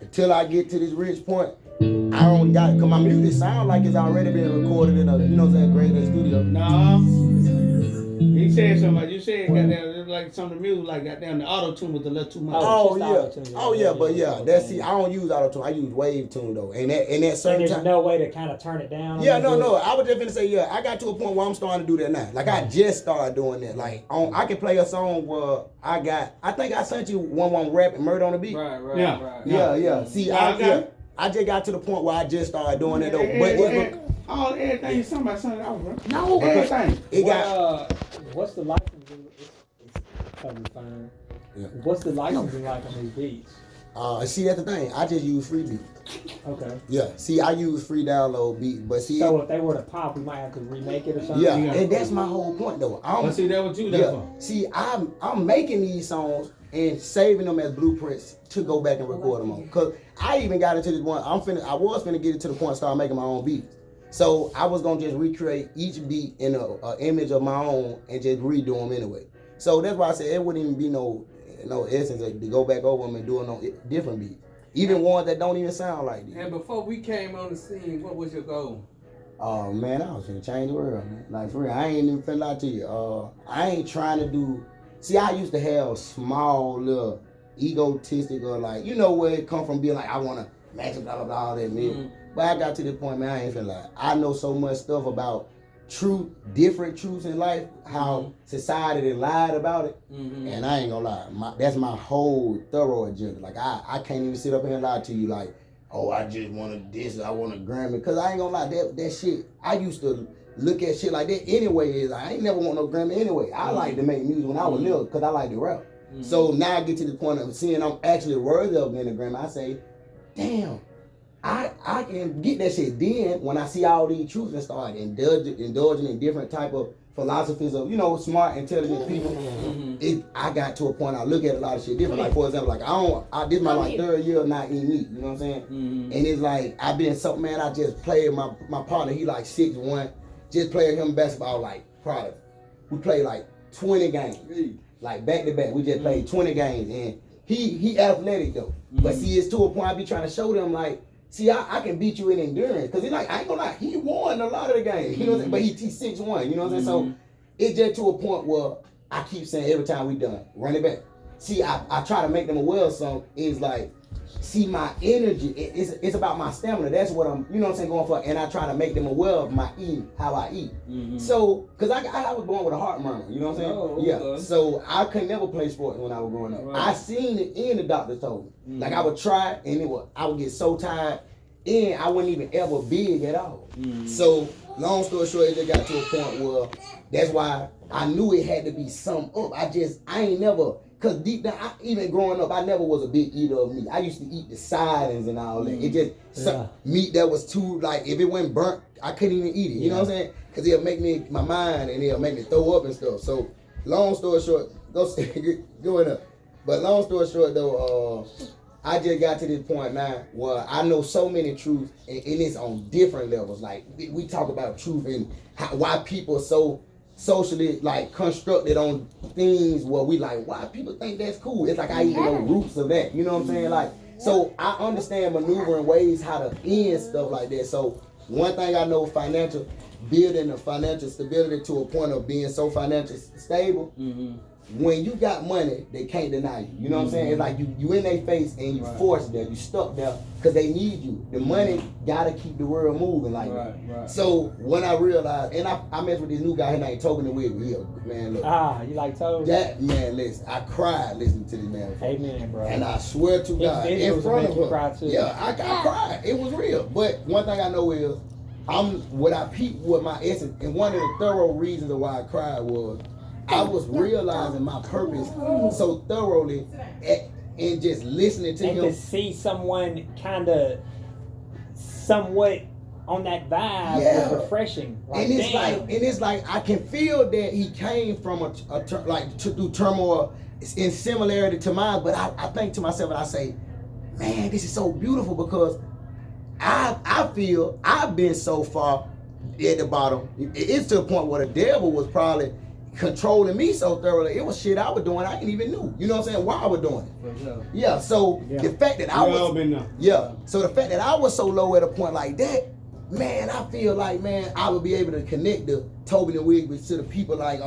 until I get to this rich point, I don't got, cause my music sound like it's already been recorded in a, you know what I'm saying, great studio. No. He said something like you said, goddamn, like some of the music, like goddamn, the auto tune was a little too much. Oh, Oh just yeah, auto-tune. but yeah, that's see, I don't use auto tune. I use wave tune though, and that And certain there's time. no way to kind of turn it down. Yeah, no. I was just gonna say, yeah, I got to a point where I'm starting to do that now. Like I just started doing that. Like I can play a song where I think I sent you one rapping Murder on the Beat. Right. Yeah. Yeah. See, Yeah, I just got to the point where I just started doing it though. But Everything you talking about something else, bro. no, because Everything. it got What's the licensing? It's probably fine. Yeah. What's the licensing like on these beats? see that's the thing. I just use free beat. Okay. Yeah. See, I use free download beat, but see, So if they were to pop, we might have to remake it or something. yeah, Yeah. and that's my whole point though. Well, see, that what you there Yeah. for. See, I'm making these songs and saving them as blueprints to go back and record them on. Cause I even got into this one. I was finna get it to the point of start making my own beats. So I was gonna just recreate each beat in a image of my own and just redo them anyway. So that's why I said it wouldn't even be no essence to go back over them and do no different beats. Even ones that don't even sound like these. And before we came on the scene, what was your goal? Oh man, I was finna change the world, man. Like for real, I ain't even finna lie to you. I ain't trying to do. See, I used to have small little egotistic or like, you know where it come from being like I wanna match it, blah blah blah, all that man. Mhm. But I got to the point, man, I ain't finna lie. I know so much stuff about different truths in life, how society done lied about it, Mm-hmm. and I ain't gonna lie. That's my whole thorough agenda. Like I can't even sit up here and lie to you like, oh, I just wanted this, I want a Grammy. Cause I ain't gonna lie, that shit, I used to look at shit like that anyway. I ain't never want no Grammy anyway. I like to make music when I was little cause I like to rap. So now I get to the point of seeing I'm actually worthy of getting a Grammy. I say, damn, I can get that shit. Then when I see all these truths and start indulging in different type of philosophies of, smart, intelligent people, I got to a point I look at a lot of shit different. Like for example, like this is my like third year of not eating meat, you know what I'm saying? And it's like I've been so man, I just played my partner, he like 6'1", just played him basketball like product. We played like 20 games. Like back to back. We just played 20 games and he athletic though. But see, it's to a point I be trying to show them like, see, I can beat you in endurance. Cause he's like, I ain't gonna lie, he won a lot of the games. You know what I'm saying? But he's 6'1", you know what I'm saying? So it's just to a point where I keep saying every time we done, run it back. see, I try to make them aware of something. Is like, see, my energy. It's about my stamina. That's what I'm, you know what I'm saying, going for. And I try to make them aware of my eating, how I eat. So, cause I was born with a heart murmur. You know what I'm saying? Oh, yeah. okay. So I could never play sports when I was growing up. Right. I seen it, and the doctor told me. Like I would try, and I would get so tired, and I wouldn't even ever big at all. So long story short, it just got to a point where that's why I knew it had to be something up. I ain't never, cause deep down, even growing up, I never was a big eater of meat. I used to eat the sidings and all that. It just some meat that was too, like, if it wasn't burnt, I couldn't even eat it. You know what I'm saying? Cause it'll make me my mind, and it'll make me throw up and stuff. So long story short, going up. But long story short though, I just got to this point now where I know so many truths, and it's on different levels. Like we talk about truth and why people are so socially like constructed on things where we like, why people think that's cool. It's like I even know roots of that. You know what I'm saying? Like, so I understand maneuvering ways how to end stuff like that. So one thing I know, building the financial stability to a point of being so financially stable. When you got money, they can't deny you. You know what I'm saying? It's like you in their face and you forced there, you stuck there because they need you. The money gotta keep the world moving like that. Right. So when I realized, and I messed with this new guy, his name Tobin the Wiggle. Man, look. You like toes? That man, listen, I cried listening to this man. Amen, bro. And I swear to God, in front of you her, cry too. yeah, I cried. It was real. But one thing I know is, what I peeped with my essence, and one of the thorough reasons of why I cried was, I was realizing my purpose so thoroughly and just listening to and him. to see someone kind of somewhat on that vibe was refreshing. Like, and it's like I can feel that he came from to do turmoil in similarity to mine, but I think to myself and I say, man, this is so beautiful because I feel I've been so far at the bottom. It's to a point where the devil was probably controlling me so thoroughly. It was shit I was doing I didn't even know. You know what I'm saying? Why I was doing it. Yeah. So the fact that I was so the fact that I was so low at a point like that, man, I feel like, man, I would be able to connect the Tobin and Wiggley to the people like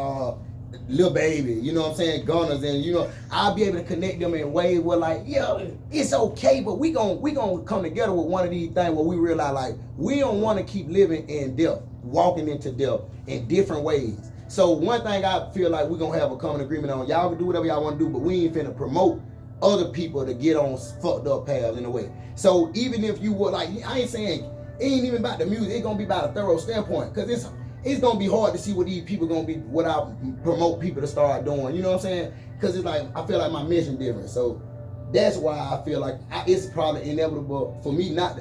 Lil Baby, you know what I'm saying, Gunners, and you know, I'll be able to connect them in ways where like, yeah, it's okay, but we gonna come together with one of these things where we realize like we don't want to keep living in death, walking into death in different ways. So one thing I feel like we're gonna have a common agreement on, y'all can do whatever y'all want to do, but we ain't finna promote other people to get on fucked up paths in a way. So even if you were like, I ain't saying it ain't even about the music, it's gonna be about a thorough standpoint, because it's gonna be hard to see what these people gonna be, what I promote people to start doing, you know what I'm saying? Because it's like, I feel like my mission different. So that's why I feel like it's probably inevitable for me I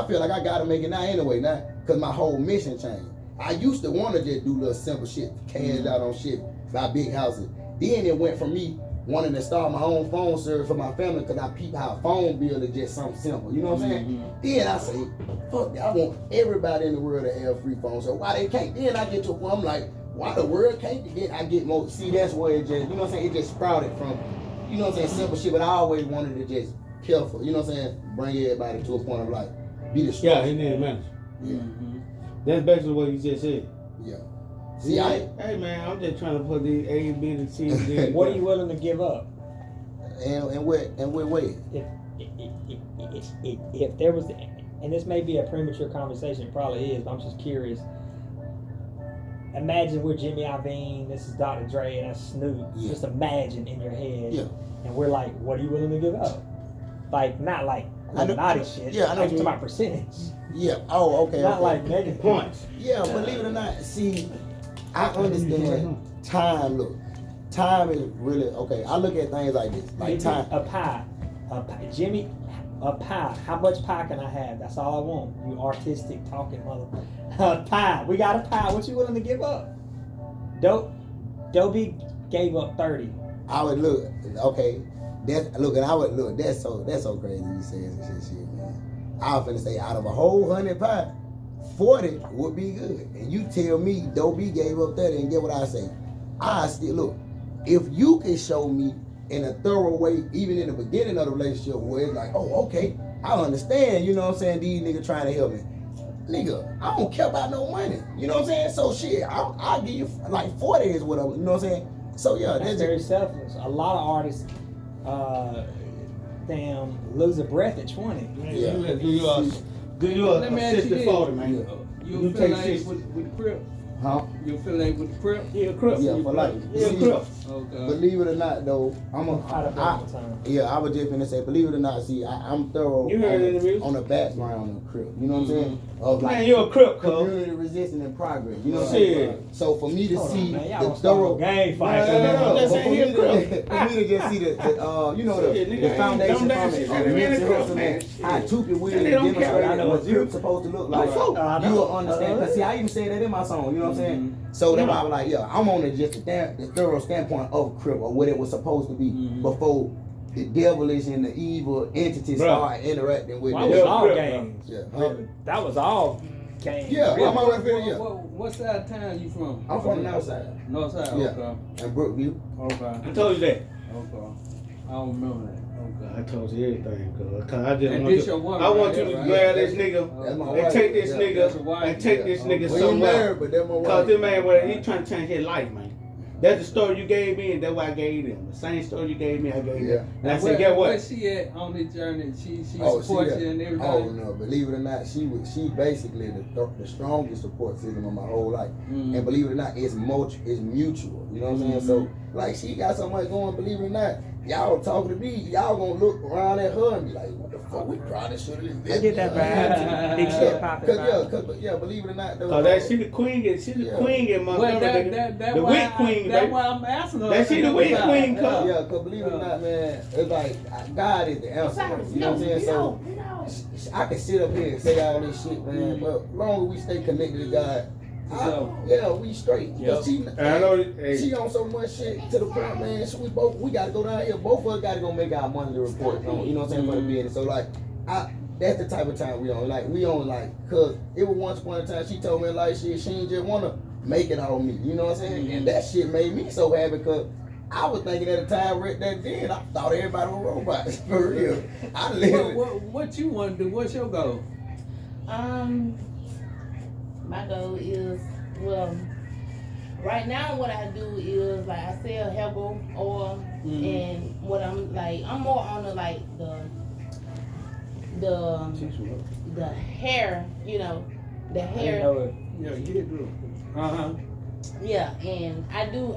feel like I gotta make it now anyway, now, because my whole mission changed. I used to want to just do little simple shit, cash out on shit, buy big houses. Then it went from me wanting to start my own phone service for my family because I peep how a phone bill is just something simple. You know what I'm saying? Then I say, fuck that, I want everybody in the world to have free phones. So why they can't? Then I get to a point, I'm like, why the world can't get? I get more. See, that's where it just, you know what I'm saying? It just sprouted from, you know what I'm saying, simple shit. But I always wanted to just careful, you know what I'm saying? Bring everybody to a point of like, be the Yeah, he need a manager. Yeah. That's basically what you just said. Yeah. See, hey man, I'm just trying to put the A, B, and C. D. What are you willing to give up? And what way? If there was, and this may be a premature conversation, it probably is, but I'm just curious. Imagine we're Jimmy Iovine, this is Dr. Dre, and that's Snoop. Yeah. Just imagine in your head. Yeah. And we're like, what are you willing to give up? Like, not like Illuminati shit. Yeah, I know. I'm talking about percentage. Yeah. Oh, okay. Not okay. like negative Points. Yeah, believe it or not, see, I understand time. Look, time is really okay. I look at things like this, like time. A pie, Jimmy, a pie. How much pie can I have? That's all I want. You artistic talking mother. Pie. We got a pie. What you willing to give up? Dobie gave up 30. I would look. Okay, and I would look. That's so crazy. You saying some shit, man. I was finna say out of a whole 100 pie, 40 would be good. And you tell me Dobie gave up 30, and get what I say. I still look. If you can show me in a thorough way, even in the beginning of the relationship, where it's like, oh, okay, I understand. You know what I'm saying? These niggas trying to help me. Nigga, I don't care about no money. You know what I'm saying? So shit, I'll give you like 40 is what I'm, you know what I'm saying? So yeah, That's that's very just, selfless. A lot of artists, damn, lose a breath at 20. Yeah. Do you a Let me ask you 60-40, this. man? You You take affiliate 60. with the Crip? huh? You affiliate with the Crip? Yeah, Crip. Yeah, for life. Yeah, See, Crip. Okay. Believe it or not, though, Out of breath time. I was just gonna say, believe it or not, see, I'm thorough You heard it in the music. on the background of Crip. You know what I'm saying? Of Man, you a Crip, cuz. community resistance and progress. You know what I'm Shit. saying? So for me to Hold see on, man. Y'all the gonna start thorough a gang fight. No, no, no, But just for saying me he a Crip. for me to just see the you know Shit, the nigga, foundation don't from dance it, shit, of man, mental Crip, hustle, man. how Tupi Willie And they don't care. demonstrated I know what it's you. Crip's supposed to look like. folk. I You know. will understand. Cause see, I even said that in my song. You know what I'm saying? So that's why I was like, yeah, I'm on just the thorough standpoint of Crip or what it was supposed to be before the devilish and the evil entities Bruh. start interacting with Well, it. that was Yeah, all Crip, gangs. Yeah. Really. That was all gangs. Yeah, Really. I'm already feeling, yeah. What side of town you from? I'm from the north side. North side. Yeah. Okay. And Brookview. Okay. I told you that. Okay. I don't remember that. I told you everything, cause I just And want this your you. woman I want right you here, to right? grab this That's nigga my and wife. take this Yeah. That's your nigga wife. and take this Yeah. nigga We ain't somewhere. married, but that's my wife. Cause this man, well, he trying to change his life, man. That's the story you gave me, and that's what I gave them. The same story you gave me, I gave Yeah. them. And I Where- said, get Where what? she at on this journey? She Oh, supports she you and everything. Oh no, believe it or not, she basically the strongest support system of my whole life. Mhm. And believe it or not, it's mutual. You know what I'm saying? So like she got so much going, believe it or not, y'all talking to me, y'all gonna look around at her and be like, what the fuck, we probably should have invested. I get that vibe. Big shit popping. Believe it or not, though. Cause that she the queen, she the Yeah. queen in Well, Montgomery. that the why wit queen, that's baby. why I'm asking her. That she the wit queen, cuz. Yeah, cause believe it or not, man, it's like God is the answer. You know what I'm saying? So I can sit up here and say all this shit, man, but as long as we stay connected to God, we straight. Because she on so much shit to the point, man. So we gotta go down here. Both of us gotta go make our monthly reports on, you know what I'm saying, for the business. So like, that's the type of time we on. Like cause it was once upon a time she told me like shit, she ain't just wanna make it on me. You know what I'm saying? And that shit made me so happy because I was thinking at the time right that then I thought everybody was robots. For real. I literally What you want to do? What's your goal? My goal is, well, right now what I do is like I sell herbal oil and what I'm more on the like the hair, you know, the I didn't hair. know it. Yeah, get it through. Yeah, and I do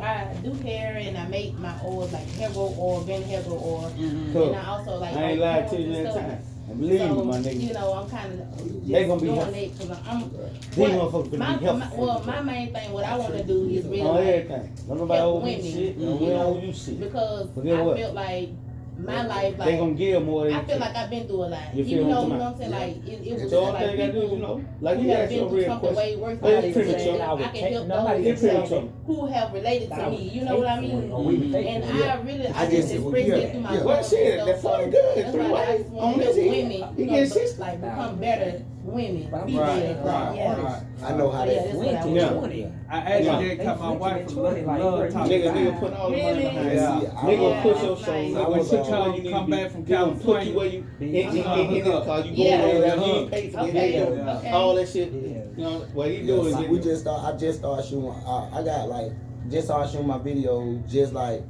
hair and I make my oils like herbal oil, vinegar oil, Cool. and I also like I ain't make lied to oils you and that stuff. time. And believe me, my nigga. You know, I'm kind of just They gonna be doing helpful. it because I'm. These motherfuckers gonna be helpful. My main thing, what I want to do is really On like, everything. Don't nobody help owe me women, shit. you No, we know, don't owe you shit. because But guess I what? felt like my life, They gonna like give more than I you feel take. like I've been through a lot. You feel Even what though, I'm you know talking what I'm saying, like it was So all like thing I do, people you know, like who you have ask been your through real something question. way worse Well, than it's I premature. I can help Nobody those It's premature. who have related to me. You know what I mean? Or we would take And it. I really, I I just just said, expressed yeah, it through my yeah. songs Well, and shit, stuff. that's So fucking good. that's Three why I ways just on want to this help end. women, You you get know, six. like become better women, Right, females. right, Yeah. I know how Yeah, that that's what I Went to want. Yeah. 20. I actually Yeah. did cut my They wife flipped from it 20, like, love we're talking. Nigga put all the money Really? behind Yeah. you. Nigga Yeah. push your Like- soul. I Nigga was, put you where you need come to be. back from He gonna put you California. where you in Yeah. his car. You Yeah. going over there. He Yeah. ain't pay for Okay. it. Okay. All that shit. Yeah. You know what he Yeah, doing? see, I just started shooting. I got like just started shooting my videos just like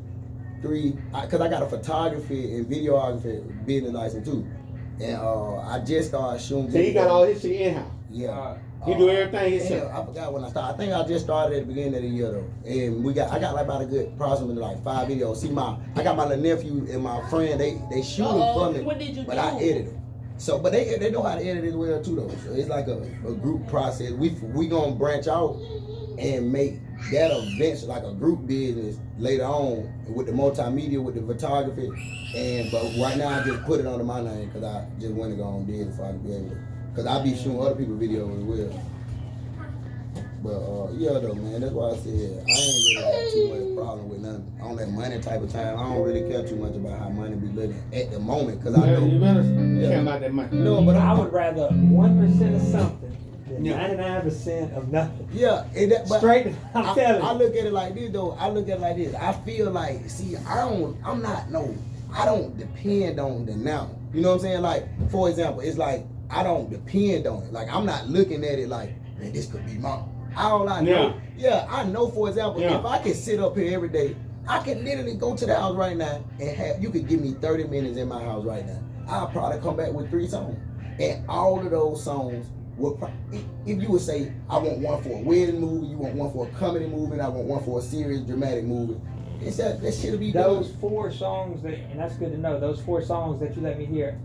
cause I got a photography and videography business license too, and I just started shooting. So he got all his shit in house. Yeah. He do everything himself. I forgot when I started. I think I just started at the beginning of the year though, and I got like about a good approximately like 5 videos. See I got my little nephew and my friend. They shoot them for me, What did you but do? I edit them. So, but they know how to edit as well too though. So it's like a group process. We gonna branch out and make that eventually like a group business later on with the multimedia, with the photography, but right now I just put it under my name because I just went and go and did it so I can be able to. Cause I be shooting other people's videos as well. But yeah though, man, that's why I said I ain't really got too much problem with nothing on that money type of time. I don't really care too much about how money be looking at the moment, cause I You know. better care about that money. No, but I would rather 1% of something than Yeah. 99% of nothing. Yeah, but Straight, I'm telling I you. look at it like this though. I look at it like this. I feel like, see, I don't depend on the now. You know what I'm saying? Like, for example, it's like I don't depend on it. Like I'm not looking at it like, man, this could be mine. All I know, I know. For example, Yeah. if I can sit up here every day I can literally go to the house right now and you could give me 30 minutes in my house right now. I'll probably come back with 3 songs. And all of those songs would if you would say, I want one for a wedding movie, you want one for a comedy movie, and I want one for a serious dramatic movie. It's that shit'll be Those done. 4 songs and that's good to know. Those 4 songs that you let me hear.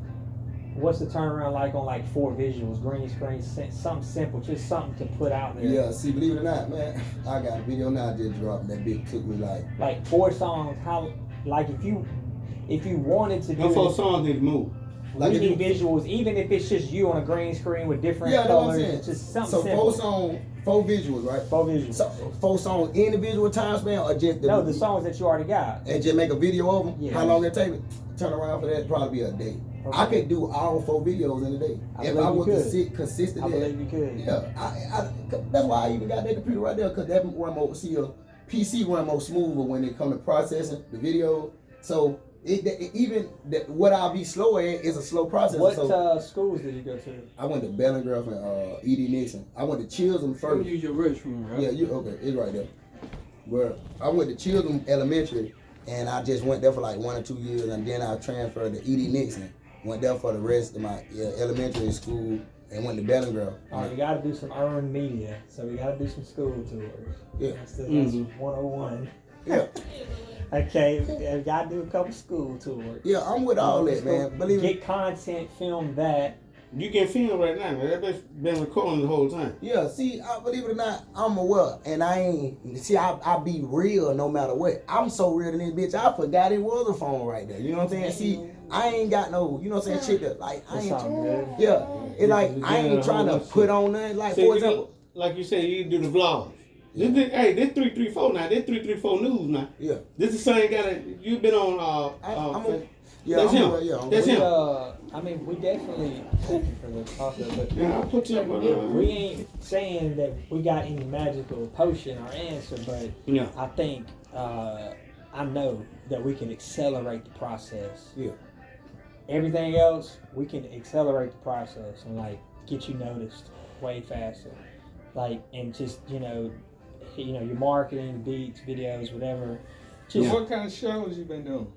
What's the turnaround like on like 4 visuals, green screen, something simple, just something to put out there? Yeah, see, believe it or not, man, I got a video now just dropped. That bitch took me like 4 songs. How like if you wanted to do No 4 songs need to move. Like we if need you- visuals, even if it's just you on a green screen with different Yeah, that's what I'm colors, saying. it's just something So simple. 4 songs, 4 visuals, right? 4 visuals. So 4 songs individual time span or just No, the songs that you already got. and just make a video of them. Yeah. How long it take me? Turn around for that, probably be a day. Okay. I could do all 4 videos in a day I if believe I you was to could. sit consistently. I believe you could. Yeah, that's why I even got that computer right there, because that run more. See, a PC run more smoother when it come to processing the video. So what I'll be slow at is a slow process. What So schools did you go to? I went to Bellingraph and E.D. Nixon. I went to Chisholm You first. use your restroom, right? Yeah, okay, it's right there. Where I went to Chisholm Elementary, and I just went there for like 1 or 2 years, and then I transferred to E.D. Nixon. Went there for the rest of my elementary school, and went to Bellingraph. All right, we got to do some earned media, so we got to do some school tours. Yeah. That's 101. Yeah, Okay, we got to do a couple school tours. yeah, I'm with all that, man. Believe me. Get content, film that. You can film right now, man. That bitch been recording the whole time. Yeah, see, I believe it or not, I'm aware, and I ain't. See, I be real no matter what. I'm so real in this bitch. I forgot it was a phone right there. You know what I'm saying? See, I ain't got no, you know what I'm saying, shit that like I That's all good. ain't. Yeah, it's like I ain't trying to put on nothing. Like See, for example, like you said, you do the vlogs. Hey, this 334 now. This 334 News now. yeah, This the same guy that you've been on. That's him. That's We, him. I mean, we definitely looking for the author, but Yeah, I'll put you up on we ain't saying that we got any magical potion or answer, but Yeah. I think I know that we can accelerate the process. yeah. Everything else, we can accelerate the process and like get you noticed way faster. Like and just your marketing, beats, videos, whatever. Just What kind of shows you been doing?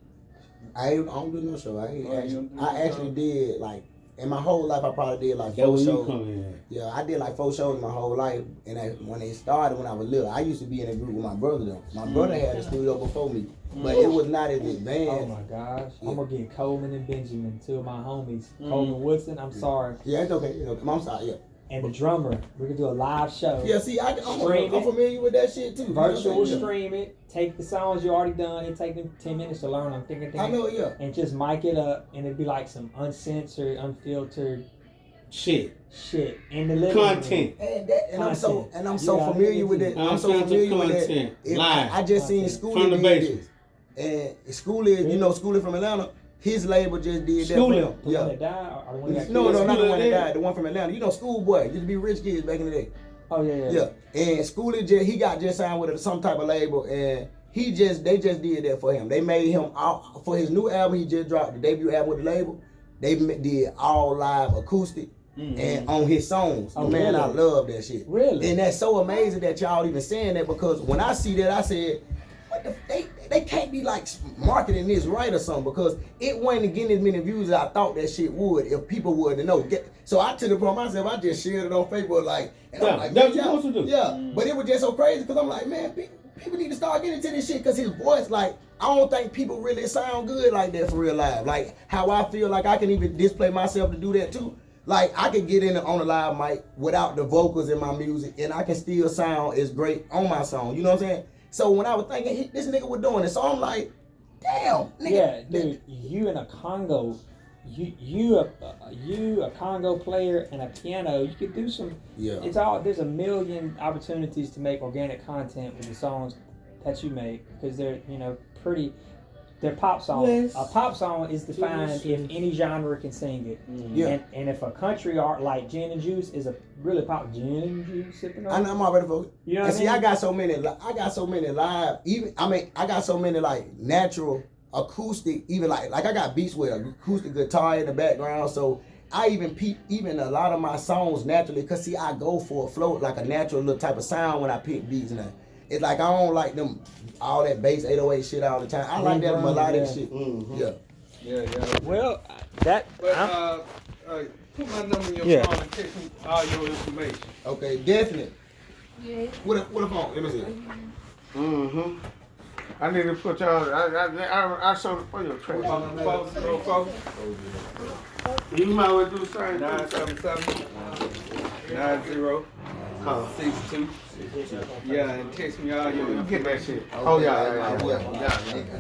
I don't do no show. Oh, you don't do I no actually show? did like in my whole life. I probably did like That 4 when you shows. come in. Yeah, I did like 4 shows my whole life, and when it started when I was little, I used to be in a group with my brother. Though my brother had a studio before me, but it was not as oh advanced. my gosh. Yeah. I'm gonna get Coleman and Benjamin, 2 of my homies. Mhm. Coleman Woodson, I'm sorry. Yeah, it's okay. You know, I'm sorry. Yeah, And the drummer. We can do a live show. yeah. See, I'm Stream it. familiar with that shit too. You know what I'm Virtual saying? stream it. Take the songs you already done. It take them 10 minutes to learn them. I know. Yeah. And just mic it up, and it'd be like some uncensored, unfiltered Shit. shit in the living room. Content. And I'm so Content. so Yeah, familiar with it. I'm so familiar with that. Content. If- Live. I just seen Content. School From the did basement. this, and School is School from Atlanta. His label just did that for Schooling. him. The one Yeah. that died, or the one that got No, killed? not the School one that did? died. The one from Atlanta. You know, Schoolboy used to be rich kids back in the day. Oh yeah, Yeah, and Schoolie he got just signed with some type of label, and they just did that for him. They made him all for his new album. He just dropped the debut album with the label. They did all live acoustic and on his songs. Oh, Man, I really? love that shit. Really? And that's so amazing that y'all even saying that, because when I see that, I said, what the they can't be like marketing this right or something, because it wasn't getting as many views as I thought that shit would if people would to know. So I took it upon myself. I just shared it on Facebook, like, and Yeah, I'm like, that's man, what you're supposed to do. yeah. But it was just so crazy because I'm like, man, people need to start getting into this shit, because his voice, like, I don't think people really sound good like that for real live. Like how I feel like I can even display myself to do that too. Like I can get in on a live mic without the vocals in my music, and I can still sound as great on my song. You know what I'm saying? So when I was thinking this nigga was doing it, so I'm like, damn, nigga. Yeah, dude, you in a Congo, you a Congo player and a piano, you could do some. Yeah. There's a million opportunities to make organic content with the songs that you make, because they're they're pop songs. Yes. A pop song is defined if any genre can sing it. Yeah. And if a country art like Gin and Juice is a really pop, Gin and Juice sipping on. I'm already focused. You know and what see, I mean? I got so many live. I got so many like natural acoustic. Even like I got beats with acoustic guitar in the background. So I even a lot of my songs naturally, cause see, I go for a flow, like a natural little type of sound when I pick beats now. it's like I don't like them all that bass 808 shit all the time. I like that melodic shit. Yeah. Yeah. Well, that But I'm, put my number in your Yeah. phone and text me all your information. Okay, definitely. Yeah. What a phone? Let me see. I need to put y'all. I showed it for your track. 404 You might well do the same. 977 9062. Yeah, and text me all your You get that information. shit. Oh yeah.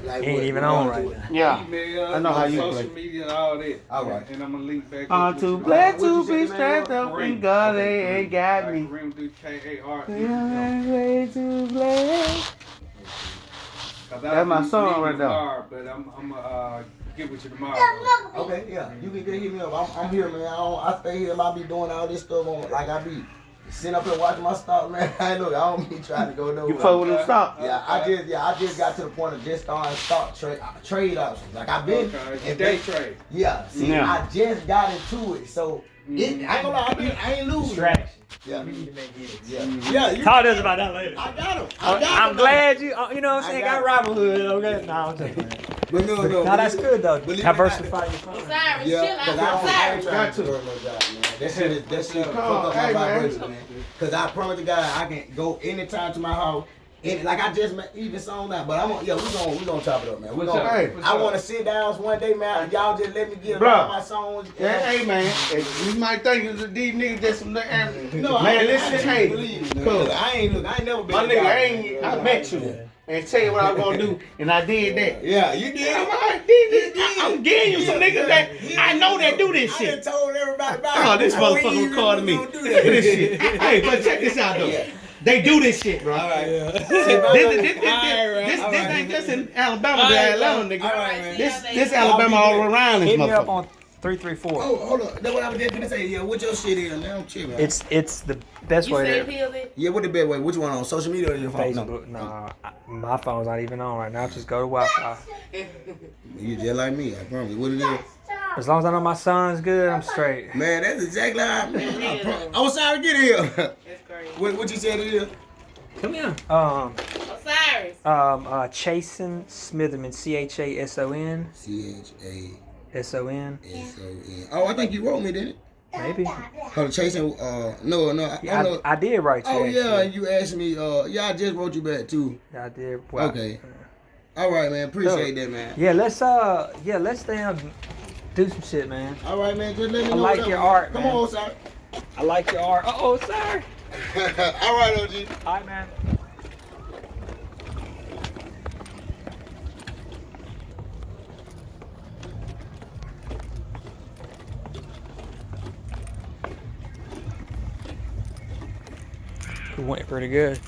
Like ain't what? even on right now. Yeah. Email, I know how you social play. media and all that. All right. And I'm gonna link back. I'm up too with glad What you to say be the name strapped was? up and God ain't got me. Rim do KARE. I'm way too glad. That's my song right there. But I'm get with you tomorrow. Okay, yeah. You can hit me up. I'm here, man. I stay here. I be doing all this stuff on like I be sitting up here watching my stock, man. I don't be trying to go nowhere. You fuck with them stock? Yeah, I just got to the point of just starting stock trade options. Like I've been Okay. Day trade. Yeah, see, Yeah. I just got into it, so I ain't gonna lie, I ain't losing. Distraction. Yeah, We need to make hits. yeah. You, Talk to us about that later. I got him. I'm glad you know what I'm saying, I got got Robin Hood, okay? No, I'm just playing. But no. No, that's good though. believe it or not, Diversify your fund. Sorry, Yeah, chill because out. I I'm ain't sorry. trying to do no job, man. That shit fuck up my Hey, man. vibration, man. Because I promise to God, I can go anytime to my house. Like I just even song out, but we gonna chop it up, man. We gonna. Hey, I want to sit down one day, man. Y'all just let me get Bruh. around my songs. Yeah, hey man, you might think it's these niggas that's some No, man. Listen, hey, believe me. cool. I ain't never been. My a nigga, guy. I met you and tell you what I was gonna do, and I did that. Yeah, you did. I'm getting you some niggas that I know that do this I shit. done told everybody about Oh, it. this before he motherfucker even recorded me. gonna do Look at this that. shit. Hey, but check this out though. Yeah. They do this shit, bro. All right. This ain't just in Alabama, the Atlanta nigga. All right, man. This Alabama all around this Hit me up motherfucker. on 334. Oh, hold on. That's what I was just gonna say. Yeah, what your shit is? Now I'm chilling. It's the best You way say to feel it? Yeah, what the best way? Which one on social media or your phone? No. Facebook. Nah, my phone's not even on right now. Just go to Wi-Fi. You just like me. I promise. What it is? As long as I know my son's good, I'm straight. Man, that's exactly how I was sorry to get here. That's crazy. What you said it is? Come here. Osiris. Chasen Smitherman, CHASON. CHASON. SON. Oh, I think you wrote me, didn't it? Maybe. Cause chasing. No. Yeah, I did write you. Oh yeah, actually. you asked me. Yeah, I just wrote you back too. Yeah, I did. Well, Okay. All right, man. Appreciate that, man. Yeah, let's damn do some shit, man. All right, man. Just let me I know. like what's your up. art, Come man. on, sir. I like your art. Oh, sorry. All right, OG. All right, man. It went pretty good.